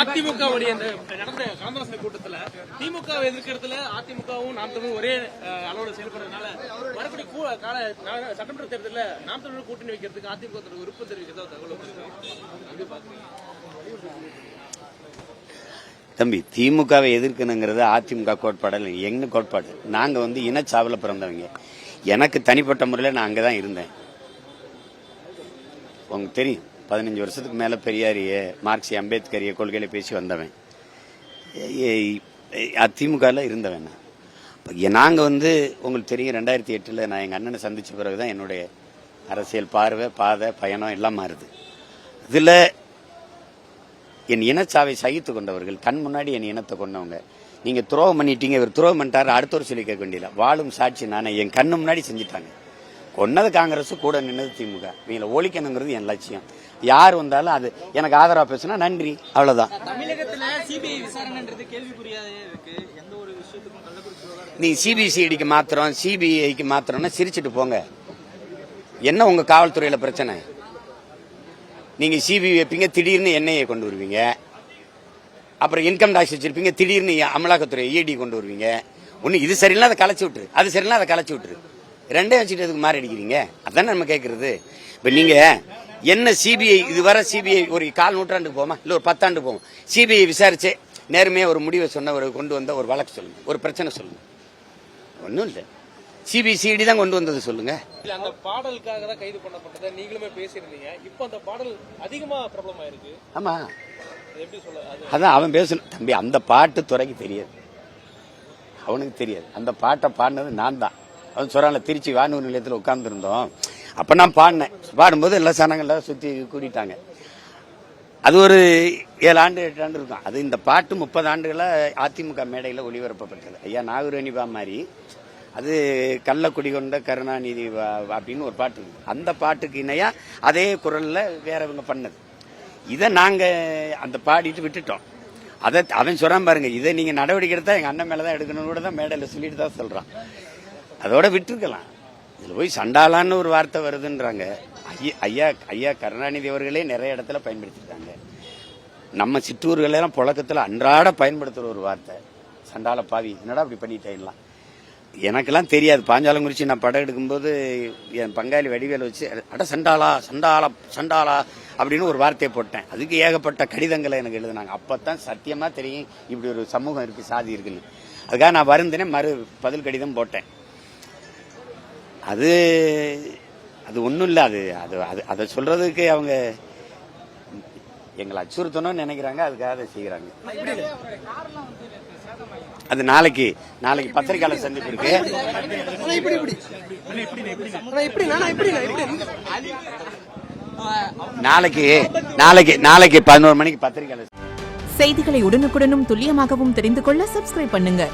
அதிமுகவுடைய நடந்த காங்கிரஸ் கூட்டத்துல திமுகவை எதிர்க்கிறதுல அதிமுகவும் நாம் தமிழும் ஒரே அளவோட செயல்படுறதுனால வரக்கூடிய சட்டமன்ற தேர்தலில் நாம் தமிழ் கூட்டணி வைக்கிறதுக்கு அதிமுக விருப்பம் தெரிவிக்கிறதா தகவல். தம்பி, திமுகவை எதிர்க்கணுங்கிறது அதிமுக கோட்பாடு இல்லை, எங்க கோட்பாடு. நாங்க இனச்சாவில் பிறந்தவங்க. எனக்கு தனிப்பட்ட முறையில் நான் அங்கதான் இருந்தேன். உங்களுக்கு தெரியும், 15 வருஷத்துக்கு மேல பெரியாரிய மார்க்சிய அம்பேத்கரிய கொள்கையில பேசி வந்தவன். அதிமுகவில் இருந்தவன். நாங்க உங்களுக்கு தெரியும், 2008 நான் எங்க அண்ணனை சந்திச்ச பிறகுதான் என்னுடைய அரசியல் பார்வை, பாதை, பயணம் எல்லாம் மாறுது. இதுல என் இனச்சாவை சகித்து கொண்டவர்கள், கண் முன்னாடி என் இனத்தை கொண்டவங்க, நீங்க துரோகம் பண்ணிட்டீங்க, இவர் துரோகம் பண்ணிட்டாரு, அடுத்த ஒரு சொல்லி கேட்க வேண்டியல, வாழும் சாட்சி நானே, என் கண்ணு முன்னாடி செஞ்சுட்டாங்க. கொன்னது காங்கிரஸ், கூட நின்னது திமுக. இவங்களை ஒழிக்கணுங்கிறது என் லட்சியம். யார் வந்தாலும் அது எனக்கு ஆதரவா பேசுனா நன்றி, அவ்வளவுதான். தமிழகத்துல சிபிஐ விசாரணைன்றது கேள்விக்குறியாவே இருக்கு. எந்த ஒரு விஷயத்துக்கும் நீ சிபிசிஐடிக்கு மாத்திரம், சிபிஐக்கு மாத்திரம்னா சிரிச்சுட்டு போங்க. என்ன உங்க காவல்துறையில பிரச்சனை? நீங்க சிபிஐ வைப்பீங்க, திடீர்னு என்ஐஏ கொண்டு வருவீங்க. அப்புறம் இன்கம் டாக்ஸ் வச்சிருப்பீங்க, திடீர்னு அமலாக்கத்துறை இடி கொண்டு வருவீங்க. ஒண்ணு இது சரியில்லை அதை கலைச்சு விட்டுரு, அது சரியில்லை அதை கலைச்சு விட்டுரு. ரெண்டே வச்சுட்டு அதுக்கு மாறி அடிக்கிறீங்க. அதானே நம்ம கேட்கறது. இப்ப நீங்க என்ன சிபிஐ இதுவரை சிபிஐ ஒரு 1/4 நூற்றாண்டுக்கு போமா, இல்ல ஒரு 10 ஆண்டு போகும். சிபிஐ விசாரிச்சு நேர்மையா ஒரு முடிவை சொன்ன ஒரு கொண்டு வந்த ஒரு வழக்கு சொல்லுங்க, ஒரு பிரச்சனை சொல்லுங்க. ஒன்னும் இல்லை, சிபிசிஐடி தான் கொண்டு வந்தது சொல்லுங்க. அந்த பாடலுக்காக தான் கைது பண்ணப்பட்டதை நீங்களுமே பேசியிருந்தீங்க. இப்போ அந்த பாடல் அதிகமா பிரபலம் ஆயிருக்கு. ஆமா, எப்படி சொல்ல, அதான் அவன் பேசணும். தம்பி, அந்த பாட்டு துறைக்கு தெரியாது, அவனுக்கு தெரியாது. அந்த பாட்டை பாடினது நான் தான். அவன் சொல்றான்ல, திருச்சி வானூர் நிலையத்தில் உட்கார்ந்து இருந்தோம், அப்ப நான் பாடினேன். பாடும்போது எல்லா சனங்கள்லாம் சுத்தி கூட்டிட்டாங்க. அது ஒரு 7 ஆண்டு 8 ஆண்டு இருக்கும். அது இந்த பாட்டு 30 ஆண்டுகளா அதிமுக மேடையில் ஒளிபரப்பப்பட்டது. ஐயா நாகூரணிபா மாதிரி அது கள்ளக்குடி கொண்ட கருணாநிதி அப்படின்னு ஒரு பாட்டு இருக்கு. அந்த பாட்டுக்கு இணையா அதே குரல்ல வேறவங்க பண்ணது. இதை நாங்க அந்த பாடிட்டு விட்டுட்டோம். அதை அவன் சொல்றான் பாருங்க, இதை நீங்க நடவடிக்கை எடுத்தா எங்க அண்ணன் மேலதான் எடுக்கணும்னு கூட தான் மேடையில சொல்லிட்டு தான் சொல்றான். அதோட விட்டுருக்கலாம். இதுல போய் சண்டாளான்னு ஒரு வார்த்தை வருதுன்றாங்க. ஐயா கருணாநிதி அவர்களே நிறைய இடத்துல பயன்படுத்திருக்காங்க. நம்ம சிற்றூர்கள் எல்லாம் புழக்கத்துல அன்றாட பயன்படுத்துற ஒரு வார்த்தை சண்டால பாவி, என்னடா அப்படி பண்ணிட்டேன். எனக்கெல்லாம் தெரியாது. பாஞ்சாலங்குறிச்சி நான் படம் எடுக்கும்போது என் பங்காளி வடிவேல் வச்சு அட சண்டாளா சண்டாளா சண்டாளா அப்படின்னு ஒரு வார்த்தையை போட்டேன். அதுக்கு ஏகப்பட்ட கடிதங்களை எனக்கு எழுதினாங்க. அப்பதான் சத்தியமா தெரியும் இப்படி ஒரு சமூகம் இருக்கு, சாதி இருக்குன்னு. அதுக்காக நான் வருந்தனே பதில் கடிதம் போட்டேன். அது அது ஒன்றும் இல்லை. அதை சொல்றதுக்கு அவங்க எங்களை அச்சுறுத்தணும்னு நினைக்கிறாங்க, அதுக்காக அதை செய்யறாங்க. அது நாளைக்கு பத்திரிகையாளர் சந்திப்பு இருக்கு. நாளைக்கு 11 மணிக்கு பத்திரிகையாளர். செய்திகளை உடனுக்குடனும் துல்லியமாகவும் தெரிந்து கொள்ள சப்ஸ்கிரைப் பண்ணுங்க.